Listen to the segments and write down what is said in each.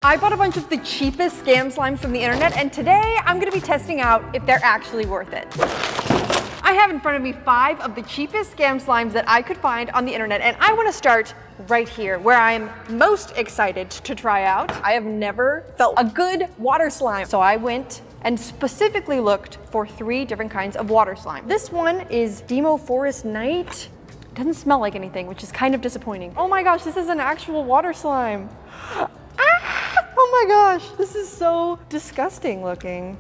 I bought a bunch of the cheapest scam slimes from the internet, and today I'm gonna be testing out if they're actually worth it. I have in front of me 5 of the cheapest scam slimes that I could find on the internet, and I wanna start right here, where I'm most excited to try out. I have never felt a good water slime, so I went and specifically looked for 3 different kinds of water slime. This one is Temu Forest Night. Doesn't smell like anything, which is kind of disappointing. Oh my gosh, this is an actual water slime. Oh my gosh, this is so disgusting looking.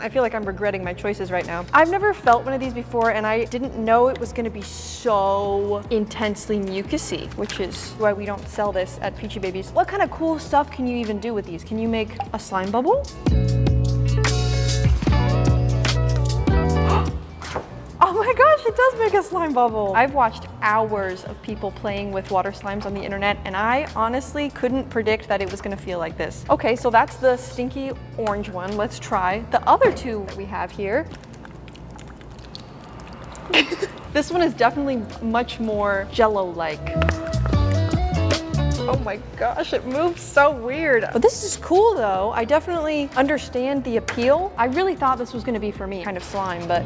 I feel like I'm regretting my choices right now. I've never felt one of these before, and I didn't know it was gonna be so intensely mucusy, which is why we don't sell this at Peachy Babies. What kind of cool stuff can you even do with these? Can you make a slime bubble? Oh my gosh, it does make a slime bubble. I've watched hours of people playing with water slimes on the internet, and I honestly couldn't predict that it was gonna feel like this. Okay, so that's the stinky orange one. Let's try the other 2 that we have here. This one is definitely much more Jello-like. Oh my gosh, it moves so weird. But this is cool though. I definitely understand the appeal. I really thought this was gonna be for me, kind of slime, but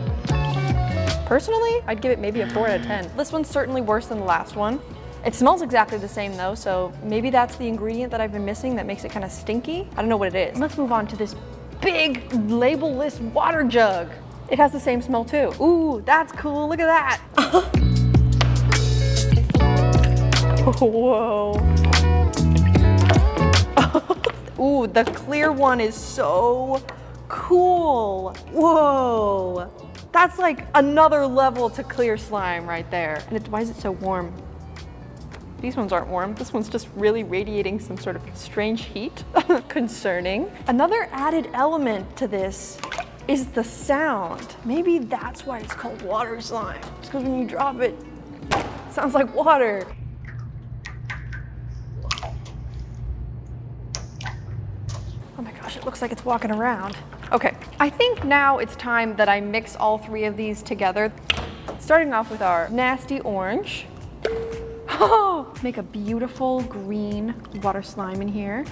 personally, I'd give it maybe a 4 out of 10. This one's certainly worse than the last one. It smells exactly the same though, so maybe that's the ingredient that I've been missing that makes it kind of stinky. I don't know what it is. Let's move on to this big label-less water jug. It has the same smell too. Ooh, that's cool, look at that. Whoa. Ooh, the clear one is so cool. Whoa. That's like another level to clear slime right there. And why is it so warm? These ones aren't warm. This one's just really radiating some sort of strange heat. Concerning. Another added element to this is the sound. Maybe that's why it's called water slime. It's because when you drop it, it sounds like water. Oh my gosh, it looks like it's walking around. Okay, I think now it's time that I mix all 3 of these together. Starting off with our nasty orange. Oh, make a beautiful green water slime in here.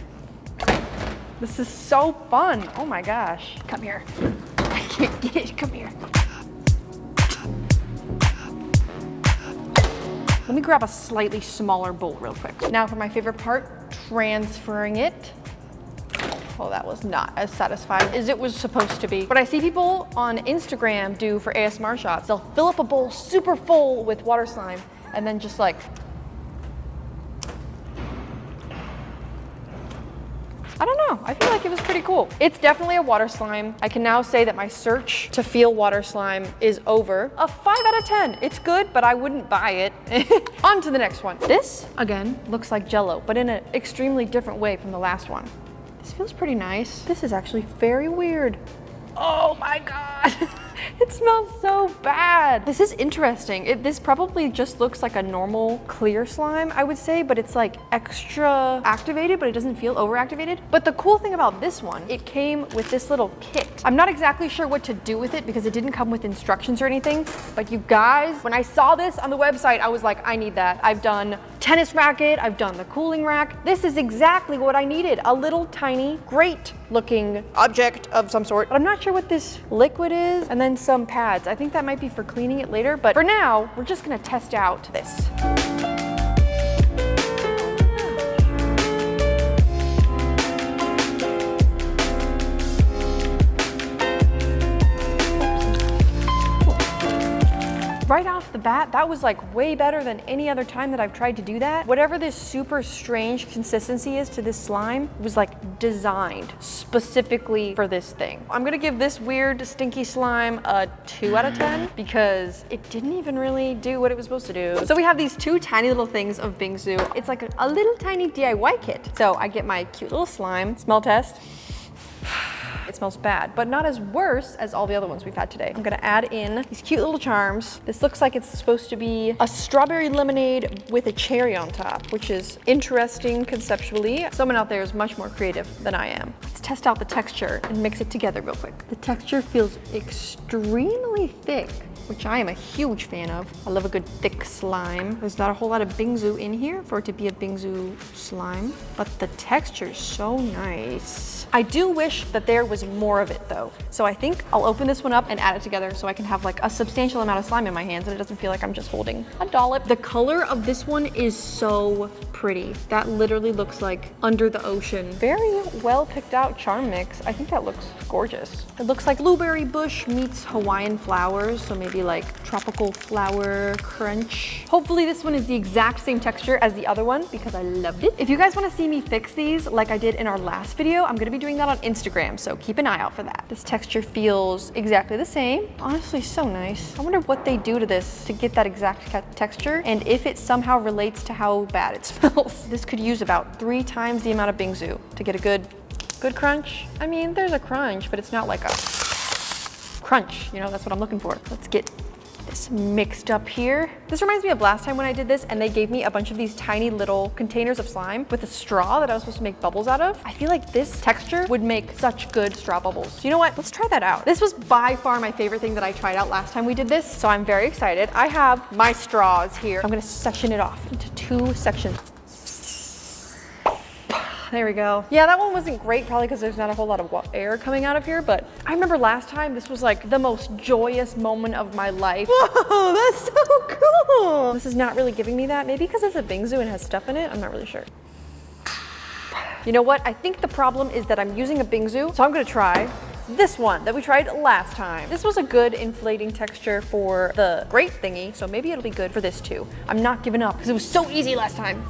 This is so fun. Oh my gosh. Come here. I can't get it. Come here. Let me grab a slightly smaller bowl real quick. Now for my favorite part, transferring it. Well, that was not as satisfying as it was supposed to be. What I see people on Instagram do for ASMR shots, they'll fill up a bowl super full with water slime and then just like, I don't know, I feel like it was pretty cool. It's definitely a water slime. I can now say that my search to feel water slime is over. A 5 out of 10. It's good, but I wouldn't buy it. On to the next one. This, again, looks like Jello, but in an extremely different way from the last one. This feels pretty nice. This is actually very weird. Oh my God. It smells so bad. This is interesting. This probably just looks like a normal clear slime, I would say, but it's like extra activated, but it doesn't feel overactivated. But the cool thing about this one, it came with this little kit. I'm not exactly sure what to do with it because it didn't come with instructions or anything, but you guys, when I saw this on the website, I was like, I need that. I've done tennis racket, I've done the cooling rack. This is exactly what I needed. A little tiny, great looking object of some sort, but I'm not sure what this liquid is. And then some pads. I think that might be for cleaning it later, but for now, we're just gonna test out this. Right off the bat, that was like way better than any other time that I've tried to do that. Whatever this super strange consistency is to this slime was like designed specifically for this thing. I'm gonna give this weird stinky slime a 2 out of 10 because it didn't even really do what it was supposed to do. So we have these 2 tiny little things of Bingsu. It's like a little tiny DIY kit. So I get my cute little slime, smell test. It smells bad, but not as worse as all the other ones we've had today. I'm gonna add in these cute little charms. This looks like it's supposed to be a strawberry lemonade with a cherry on top, which is interesting conceptually. Someone out there is much more creative than I am. Let's test out the texture and mix it together real quick. The texture feels extremely thick, which I am a huge fan of. I love a good thick slime. There's not a whole lot of bingsu in here for it to be a bingsu slime, but the texture is so nice. I do wish that there was more of it though. So I think I'll open this one up and add it together so I can have like a substantial amount of slime in my hands and it doesn't feel like I'm just holding a dollop. The color of this one is so pretty. That literally looks like under the ocean. Very well picked out charm mix. I think that looks gorgeous. It looks like blueberry bush meets Hawaiian flowers, so maybe like tropical flower crunch. Hopefully this one is the exact same texture as the other one because I loved it. If you guys want to see me fix these like I did in our last video, I'm gonna be doing that on Instagram, so keep an eye out for that. This texture feels exactly the same. Honestly, so nice. I wonder what they do to this to get that exact texture and if it somehow relates to how bad it smells. This could use about 3 times the amount of bingsu to get a good crunch. I mean, there's a crunch, but it's not like a crunch, you know, that's what I'm looking for. Let's get this mixed up here. This reminds me of last time when I did this and they gave me a bunch of these tiny little containers of slime with a straw that I was supposed to make bubbles out of. I feel like this texture would make such good straw bubbles. You know what? Let's try that out. This was by far my favorite thing that I tried out last time we did this, so I'm very excited. I have my straws here. I'm gonna section it off into 2 sections. There we go. Yeah, that one wasn't great, probably because there's not a whole lot of air coming out of here, but I remember last time this was like the most joyous moment of my life. Whoa, that's so cool. This is not really giving me that. Maybe because it's a bingsu and has stuff in it. I'm not really sure. You know what? I think the problem is that I'm using a bingsu, so I'm gonna try this one that we tried last time. This was a good inflating texture for the grape thingy, so maybe it'll be good for this too. I'm not giving up because it was so easy last time.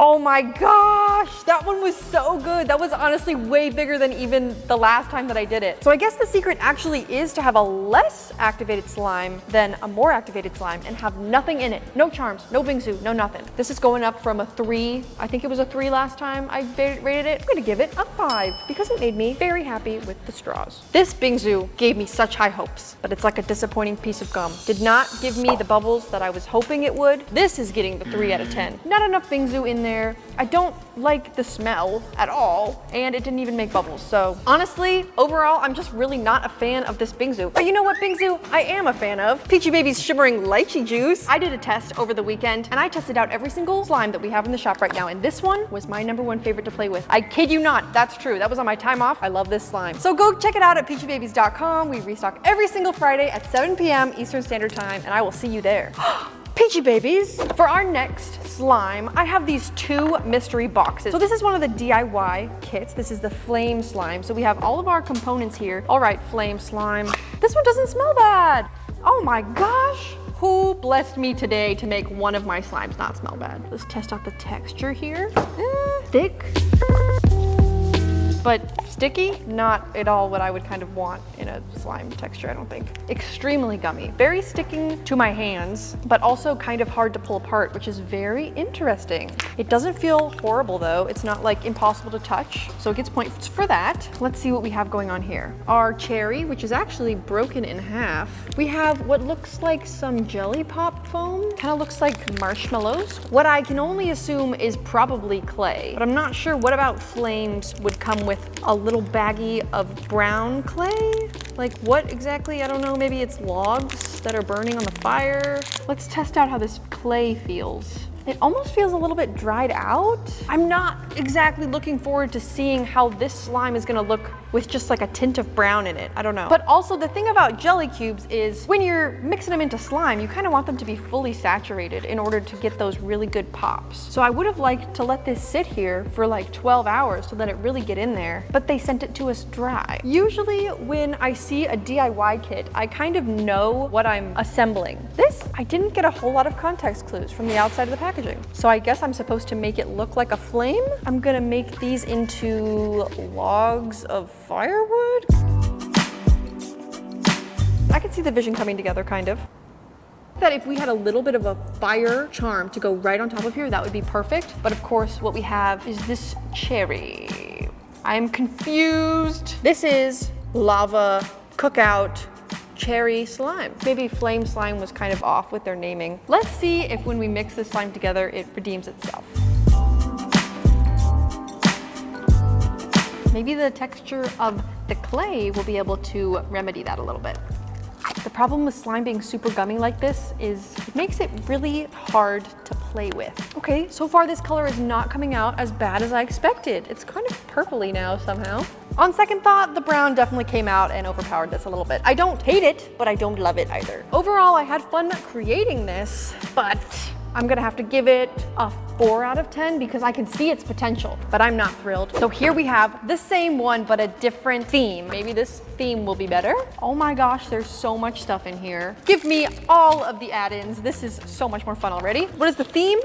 Oh my gosh, that one was so good. That was honestly way bigger than even the last time that I did it. So I guess the secret actually is to have a less activated slime than a more activated slime and have nothing in it. No charms, no bingsu, no nothing. This is going up from a 3. I think it was a 3 last time I rated it. I'm gonna give it a 5 because it made me very happy with the straws. This bingsu gave me such high hopes, but it's like a disappointing piece of gum. Did not give me the bubbles that I was hoping it would. This is getting the 3 out of 10. Not enough bingsu in there. I don't like the smell at all, and it didn't even make bubbles. So honestly, overall, I'm just really not a fan of this bingsu. But you know what bingsu I am a fan of? Peachy Baby's Shimmering Lychee Juice. I did a test over the weekend, and I tested out every single slime that we have in the shop right now, and this one was my #1 favorite to play with. I kid you not, that's true. That was on my time off. I love this slime. So go check it out at peachybabies.com. We restock every single Friday at 7 p.m. Eastern Standard Time, and I will see you there. Peachy Babies. For our next slime, I have these 2 mystery boxes. So this is one of the DIY kits. This is the flame slime. So we have all of our components here. All right, flame slime. This one doesn't smell bad. Oh my gosh. Who blessed me today to make one of my slimes not smell bad? Let's test out the texture here. Thick. But sticky, not at all what I would kind of want in a slime texture, I don't think. Extremely gummy, very sticking to my hands, but also kind of hard to pull apart, which is very interesting. It doesn't feel horrible though. It's not like impossible to touch, so it gets points for that. Let's see what we have going on here. Our cherry, which is actually broken in half. We have what looks like some jelly pop foam, kind of looks like marshmallows. What I can only assume is probably clay, but I'm not sure what about flames would come with a little baggie of brown clay. Like what exactly? I don't know, maybe it's logs that are burning on the fire. Let's test out how this clay feels. It almost feels a little bit dried out. I'm not exactly looking forward to seeing how this slime is gonna look with just like a tint of brown in it. I don't know. But also the thing about jelly cubes is when you're mixing them into slime, you kind of want them to be fully saturated in order to get those really good pops. So I would have liked to let this sit here for like 12 hours to let it really get in there, but they sent it to us dry. Usually when I see a DIY kit, I kind of know what I'm assembling. This, I didn't get a whole lot of context clues from the outside of the packaging. So I guess I'm supposed to make it look like a flame. I'm gonna make these into logs of firewood. I can see the vision coming together, kind of. that if we had a little bit of a fire charm to go right on top of here, that would be perfect. But of course, what we have is this cherry. I'm confused. This is lava cookout cherry slime. Maybe flame slime was kind of off with their naming. Let's see if when we mix this slime together, it redeems itself. Maybe the texture of the clay will be able to remedy that a little bit. The problem with slime being super gummy like this is it makes it really hard to play with. Okay, so far this color is not coming out as bad as I expected. It's kind of purpley now somehow. On second thought, the brown definitely came out and overpowered this a little bit. I don't hate it, but I don't love it either. Overall, I had fun creating this, but I'm gonna have to give it a 4 out of 10 because I can see its potential, but I'm not thrilled. So here we have the same one, but a different theme. Maybe this theme will be better. Oh my gosh, there's so much stuff in here. Give me all of the add-ins. This is so much more fun already. What is the theme?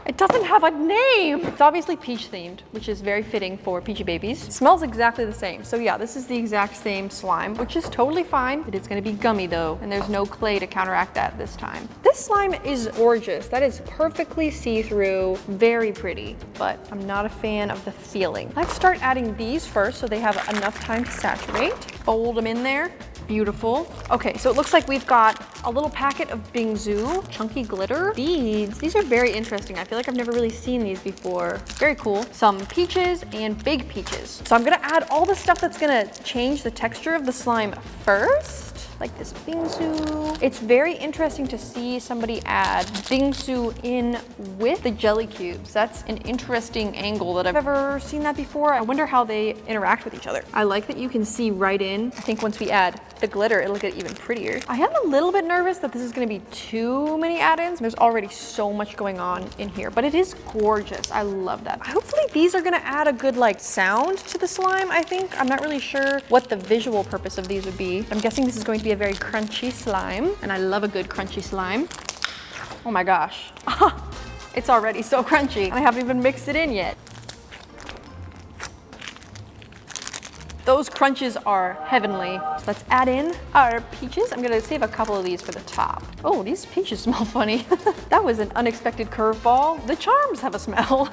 It doesn't have a name. It's obviously peach themed, which is very fitting for peachy babies. It smells exactly the same. So yeah, this is the exact same slime, which is totally fine. It is gonna be gummy though, and there's no clay to counteract that this time. This slime is gorgeous. That is perfectly see-through, very pretty, but I'm not a fan of the feeling. Let's start adding these first so they have enough time to saturate. Fold them in there. Beautiful. Okay, so it looks like we've got a little packet of Bingzu, chunky glitter beads. These are very interesting. I feel like I've never really seen these before. Very cool. Some peaches and big peaches. So I'm gonna add all the stuff that's gonna change the texture of the slime first. Like this Bingzu. It's very interesting to see somebody add Bingzu in with the jelly cubes. That's an interesting angle that I've never seen that before. I wonder how they interact with each other. I like that you can see right in. I think once we add the glitter, it'll get even prettier. I am a little bit nervous that this is gonna be too many add-ins. There's already so much going on in here, but it is gorgeous. I love that. Hopefully these are gonna add a good like sound to the slime, I think. I'm not really sure what the visual purpose of these would be. I'm guessing this is going to be a very crunchy slime, and I love a good crunchy slime. Oh my gosh. It's already so crunchy. I haven't even mixed it in yet. Those crunches are heavenly. So let's add in our peaches. I'm gonna save a couple of these for the top. Oh, these peaches smell funny. That was an unexpected curveball. The charms have a smell.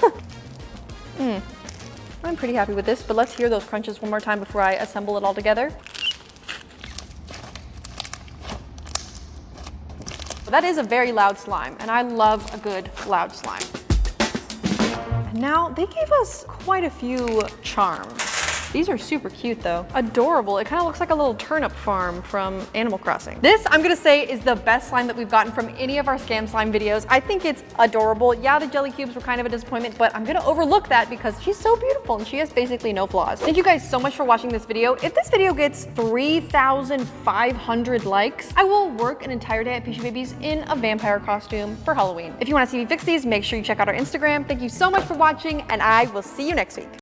I'm pretty happy with this, but let's hear those crunches one more time before I assemble it all together. That is a very loud slime, and I love a good loud slime. And now they gave us quite a few charms. These are super cute though. Adorable. It kind of looks like a little turnip farm from Animal Crossing. This, I'm gonna say, is the best slime that we've gotten from any of our scam slime videos. I think it's adorable. Yeah, the jelly cubes were kind of a disappointment, but I'm gonna overlook that because she's so beautiful and she has basically no flaws. Thank you guys so much for watching this video. If this video gets 3,500 likes, I will work an entire day at Peachy Babies in a vampire costume for Halloween. If you wanna see me fix these, make sure you check out our Instagram. Thank you so much for watching, and I will see you next week.